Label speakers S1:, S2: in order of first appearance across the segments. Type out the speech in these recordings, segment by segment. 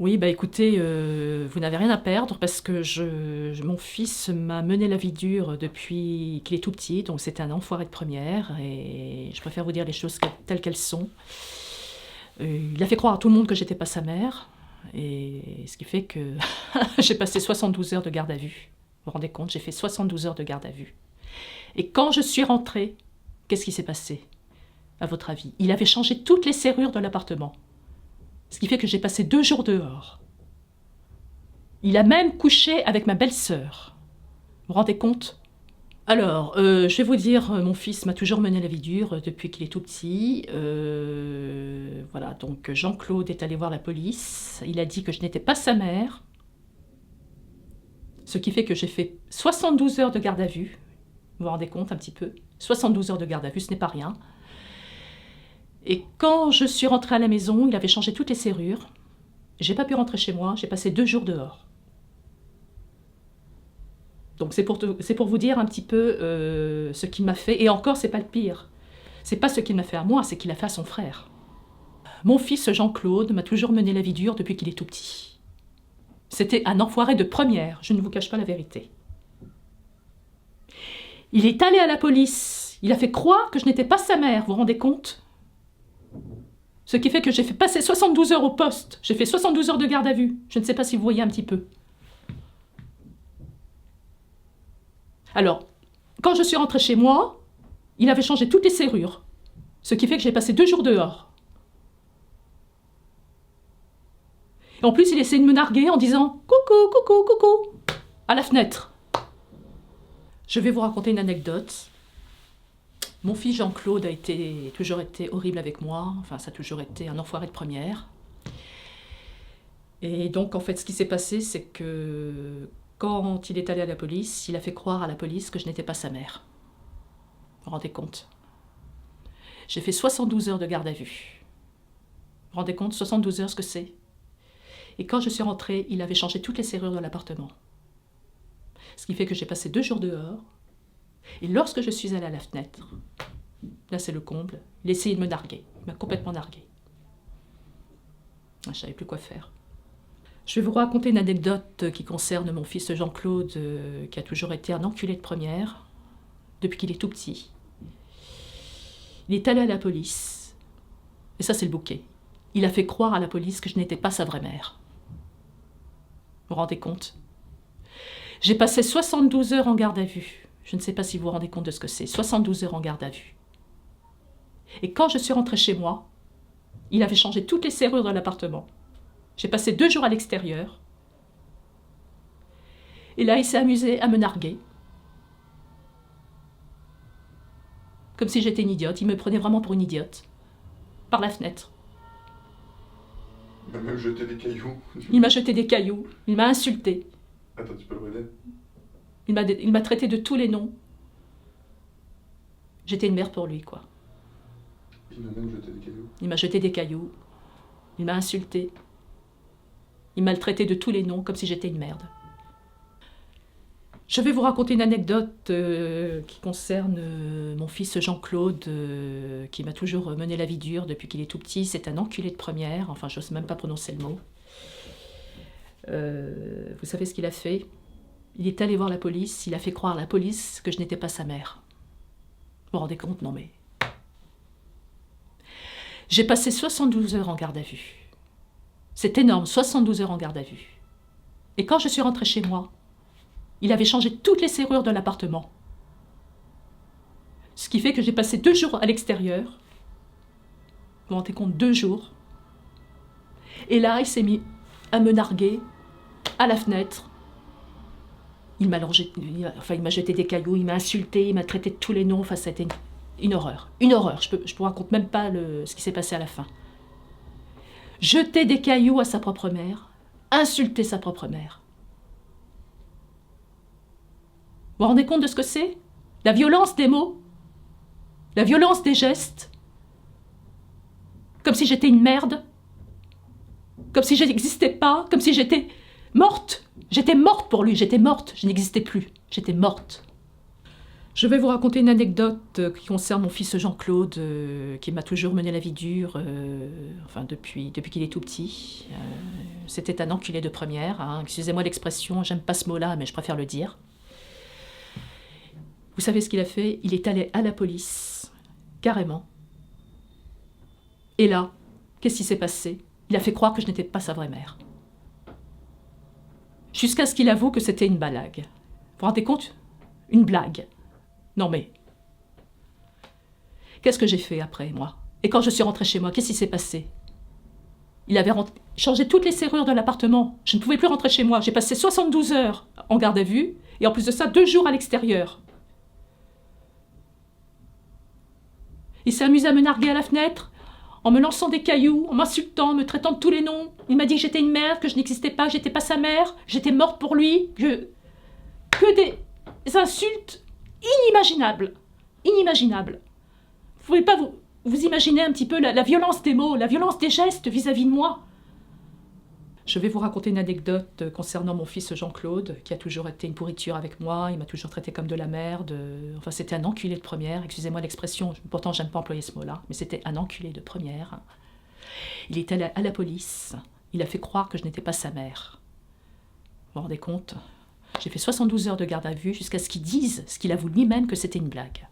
S1: Oui, bah écoutez, vous n'avez rien à perdre parce que mon fils m'a mené la vie dure depuis qu'il est tout petit, donc c'était un enfoiré de première et je préfère vous dire les choses telles qu'elles sont. Il a fait croire à tout le monde que j'étais pas sa mère et ce qui fait que j'ai passé 72 heures de garde à vue. Vous vous rendez compte, j'ai fait 72 heures de garde à vue. Et quand je suis rentrée, qu'est-ce qui s'est passé, à votre avis? Il avait changé toutes les serrures de l'appartement. Ce qui fait que j'ai passé 2 jours dehors. Il a même couché avec ma belle-sœur. Vous vous rendez compte? Alors, je vais vous dire, mon fils m'a toujours mené la vie dure depuis qu'il est tout petit. Voilà, donc Jean-Claude est allé voir la police. Il a dit que je n'étais pas sa mère. Ce qui fait que j'ai fait 72 heures de garde à vue. Vous vous rendez compte un petit peu? 72 heures de garde à vue, ce n'est pas rien. Et quand je suis rentrée à la maison, il avait changé toutes les serrures. J'ai pas pu rentrer chez moi, j'ai passé 2 jours dehors. Donc c'est pour vous dire un petit peu ce qu'il m'a fait. Et encore, c'est pas le pire. C'est pas ce qu'il m'a fait à moi, c'est qu'il a fait à son frère. Mon fils Jean-Claude m'a toujours mené la vie dure depuis qu'il est tout petit. C'était un enfoiré de première, je ne vous cache pas la vérité. Il est allé à la police, il a fait croire que je n'étais pas sa mère, vous vous rendez compte? Ce qui fait que j'ai fait passer 72 heures au poste. J'ai fait 72 heures de garde à vue. Je ne sais pas si vous voyez un petit peu. Alors, quand je suis rentrée chez moi, il avait changé toutes les serrures. Ce qui fait que j'ai passé 2 jours dehors. Et en plus, il essayait de me narguer en disant « Coucou, coucou, coucou » à la fenêtre. Je vais vous raconter une anecdote. Mon fils Jean-Claude a toujours été horrible avec moi. Enfin, ça a toujours été un enfoiré de première. Et donc, en fait, ce qui s'est passé, c'est que quand il est allé à la police, il a fait croire à la police que je n'étais pas sa mère. Vous vous rendez compte? J'ai fait 72 heures de garde à vue. Vous vous rendez compte, 72 heures, ce que c'est? Et quand je suis rentrée, il avait changé toutes les serrures de l'appartement. Ce qui fait que j'ai passé 2 jours dehors. Et lorsque je suis allée à la fenêtre, là c'est le comble, il essayait de me narguer. Il m'a complètement narguée. Je ne savais plus quoi faire. Je vais vous raconter une anecdote qui concerne mon fils Jean-Claude, qui a toujours été un enculé de première, depuis qu'il est tout petit. Il est allé à la police, et ça c'est le bouquet. Il a fait croire à la police que je n'étais pas sa vraie mère. Vous vous rendez compte? J'ai passé 72 heures en garde à vue. Je ne sais pas si vous vous rendez compte de ce que c'est. 72 heures en garde à vue. Et quand je suis rentrée chez moi, il avait changé toutes les serrures de l'appartement. J'ai passé 2 jours à l'extérieur. Et là, il s'est amusé à me narguer. Comme si j'étais une idiote. Il me prenait vraiment pour une idiote. Par la fenêtre.
S2: Il m'a même jeté des cailloux.
S1: Il m'a jeté des cailloux. Il m'a insulté.
S2: Attends, tu peux le redire?
S1: Il m'a traité de tous les noms. J'étais une mère pour lui, quoi.
S2: Il m'a même jeté des cailloux.
S1: Il m'a jeté des cailloux. Il m'a insulté. Il m'a traité de tous les noms, comme si j'étais une merde. Je vais vous raconter une anecdote qui concerne mon fils Jean-Claude, qui m'a toujours mené la vie dure depuis qu'il est tout petit. C'est un enculé de première, enfin, j'ose même pas prononcer le mot. Vous savez ce qu'il a fait? Il est allé voir la police, il a fait croire à la police que je n'étais pas sa mère. Vous vous rendez compte? Non mais... J'ai passé 72 heures en garde à vue. C'est énorme, 72 heures en garde à vue. Et quand je suis rentrée chez moi, il avait changé toutes les serrures de l'appartement. Ce qui fait que j'ai passé 2 jours à l'extérieur. Vous vous rendez compte? 2 jours. Et là, il s'est mis à me narguer à la fenêtre. Il m'a jeté des cailloux, il m'a insulté, il m'a traité de tous les noms. Enfin, ça a été une horreur. Une horreur. Je vous raconte même pas ce qui s'est passé à la fin. Jeter des cailloux à sa propre mère, insulter sa propre mère. Vous vous rendez compte de ce que c'est? La violence des mots, la violence des gestes, comme si j'étais une merde, comme si je n'existais pas, comme si j'étais morte. J'étais morte pour lui, j'étais morte, je n'existais plus, j'étais morte. Je vais vous raconter une anecdote qui concerne mon fils Jean-Claude, qui m'a toujours mené la vie dure, enfin depuis qu'il est tout petit. c'était un enculé de première. Hein. Excusez-moi l'expression, j'aime pas ce mot-là, mais je préfère le dire. Vous savez ce qu'il a fait? Il est allé à la police, carrément. Et là, qu'est-ce qui s'est passé? Il a fait croire que je n'étais pas sa vraie mère. Jusqu'à ce qu'il avoue que c'était une blague. Vous vous rendez compte? Une blague. Non mais... Qu'est-ce que j'ai fait après, moi? Et quand je suis rentrée chez moi, qu'est-ce qui s'est passé? Il avait changé toutes les serrures de l'appartement. Je ne pouvais plus rentrer chez moi. J'ai passé 72 heures en garde à vue, et en plus de ça, 2 jours à l'extérieur. Il s'est amusé à me narguer à la fenêtre, en me lançant des cailloux, en m'insultant, me traitant de tous les noms. Il m'a dit que j'étais une merde, que je n'existais pas, que j'étais pas sa mère, j'étais morte pour lui, que des insultes inimaginables. Inimaginables. Vous pouvez pas vous imaginer un petit peu la violence des mots, la violence des gestes vis-à-vis de moi. Je vais vous raconter une anecdote concernant mon fils Jean-Claude, qui a toujours été une pourriture avec moi, il m'a toujours traité comme de la merde. Enfin, c'était un enculé de première, excusez-moi l'expression, pourtant j'aime pas employer ce mot-là, mais c'était un enculé de première. Il est allé à la police, il a fait croire que je n'étais pas sa mère. Vous vous rendez compte? J'ai fait 72 heures de garde à vue jusqu'à ce qu'il dise, ce qu'il avoue lui-même, que c'était une blague.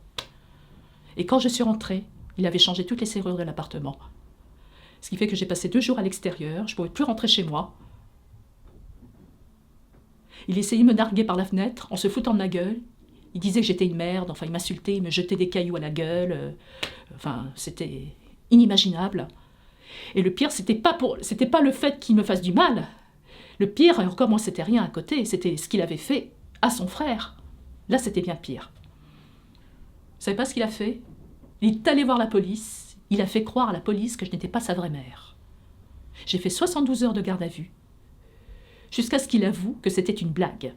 S1: Et quand je suis rentrée, il avait changé toutes les serrures de l'appartement. Ce qui fait que j'ai passé 2 jours à l'extérieur, je ne pouvais plus rentrer chez moi. Il essayait de me narguer par la fenêtre en se foutant de ma gueule. Il disait que j'étais une merde, enfin il m'insultait, il me jetait des cailloux à la gueule. Enfin, c'était inimaginable. Et le pire, c'était pas le fait qu'il me fasse du mal. Le pire, encore moi, c'était rien à côté, c'était ce qu'il avait fait à son frère. Là, c'était bien pire. Vous savez pas ce qu'il a fait? Il est allé voir la police. Il a fait croire à la police que je n'étais pas sa vraie mère. J'ai fait 72 heures de garde à vue, jusqu'à ce qu'il avoue que c'était une blague.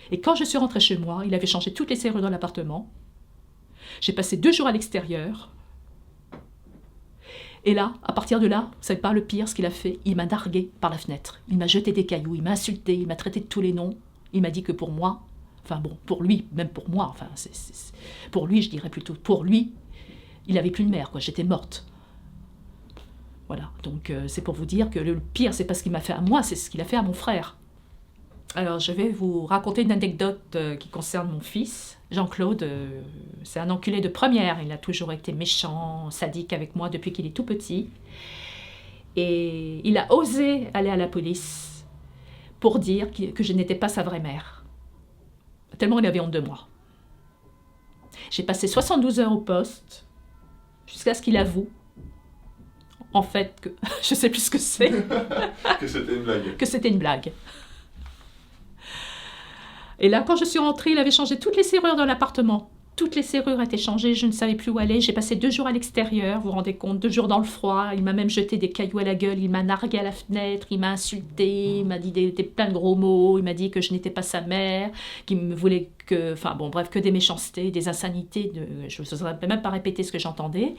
S1: Et quand je suis rentrée chez moi, il avait changé toutes les serrures dans l'appartement. J'ai passé 2 jours à l'extérieur. Et là, à partir de là, vous savez pas le pire, ce qu'il a fait? Il m'a nargué par la fenêtre. Il m'a jeté des cailloux, il m'a insulté, il m'a traité de tous les noms. Il m'a dit que pour moi, enfin bon, pour lui, même pour moi, enfin, pour lui, je dirais plutôt, pour lui, il n'avait plus de mère, quoi. J'étais morte. Voilà, donc c'est pour vous dire que le pire, c'est pas ce qu'il m'a fait à moi, c'est ce qu'il a fait à mon frère. Alors, je vais vous raconter une anecdote qui concerne mon fils, Jean-Claude. C'est un enculé de première, il a toujours été méchant, sadique avec moi depuis qu'il est tout petit. Et il a osé aller à la police pour dire que je n'étais pas sa vraie mère. Tellement il avait honte de moi. J'ai passé 72 heures au poste, jusqu'à ce qu'il avoue, en fait, que je sais plus ce que c'est.
S2: Que c'était une blague.
S1: Que c'était une blague. Et là, quand je suis rentrée, il avait changé toutes les serrures dans l'appartement. Toutes les serrures étaient changées, je ne savais plus où aller. J'ai passé 2 jours à l'extérieur, vous vous rendez compte, 2 jours dans le froid. Il m'a même jeté des cailloux à la gueule, il m'a nargué à la fenêtre, il m'a insulté, il m'a dit plein de gros mots, il m'a dit que je n'étais pas sa mère, qu'il me voulait que... Enfin bon, bref, que des méchancetés, des insanités. Je ne saurais même pas répéter ce que j'entendais.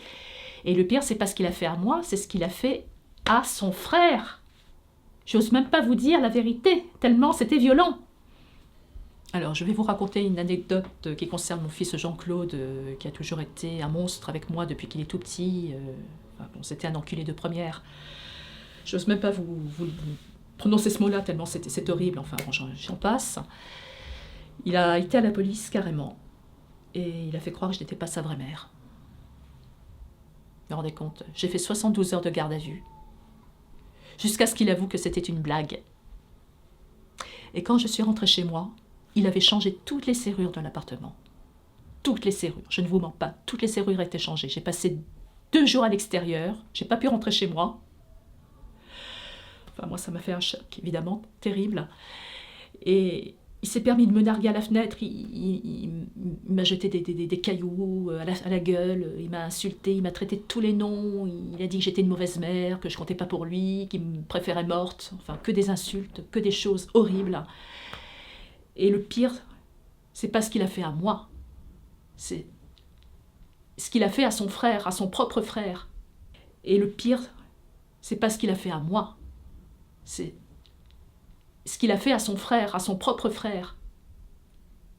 S1: Et le pire, c'est pas ce qu'il a fait à moi, c'est ce qu'il a fait à son frère. J'ose même pas vous dire la vérité, tellement c'était violent. Alors, je vais vous raconter une anecdote qui concerne mon fils Jean-Claude, qui a toujours été un monstre avec moi depuis qu'il est tout petit. Enfin, bon, c'était un enculé de première. J'ose même pas vous prononcer ce mot-là, tellement c'est horrible. Enfin, bon, j'en passe. Il a été à la police, carrément. Et il a fait croire que je n'étais pas sa vraie mère. Vous vous rendez compte? J'ai fait 72 heures de garde à vue. Jusqu'à ce qu'il avoue que c'était une blague. Et quand je suis rentrée chez moi, il avait changé toutes les serrures de l'appartement. Toutes les serrures, je ne vous mens pas, toutes les serrures étaient changées. J'ai passé 2 jours à l'extérieur, j'ai pas pu rentrer chez moi. Enfin, moi, ça m'a fait un choc, évidemment, terrible. Et il s'est permis de me narguer à la fenêtre, il m'a jeté des cailloux à la gueule, il m'a insulté, il m'a traité de tous les noms, il a dit que j'étais une mauvaise mère, que je comptais pas pour lui, qu'il me préférait morte, enfin, que des insultes, que des choses horribles. Et le pire, c'est pas ce qu'il a fait à moi, c'est ce qu'il a fait à son frère, à son propre frère. Et le pire, c'est pas ce qu'il a fait à moi, c'est ce qu'il a fait à son frère, à son propre frère.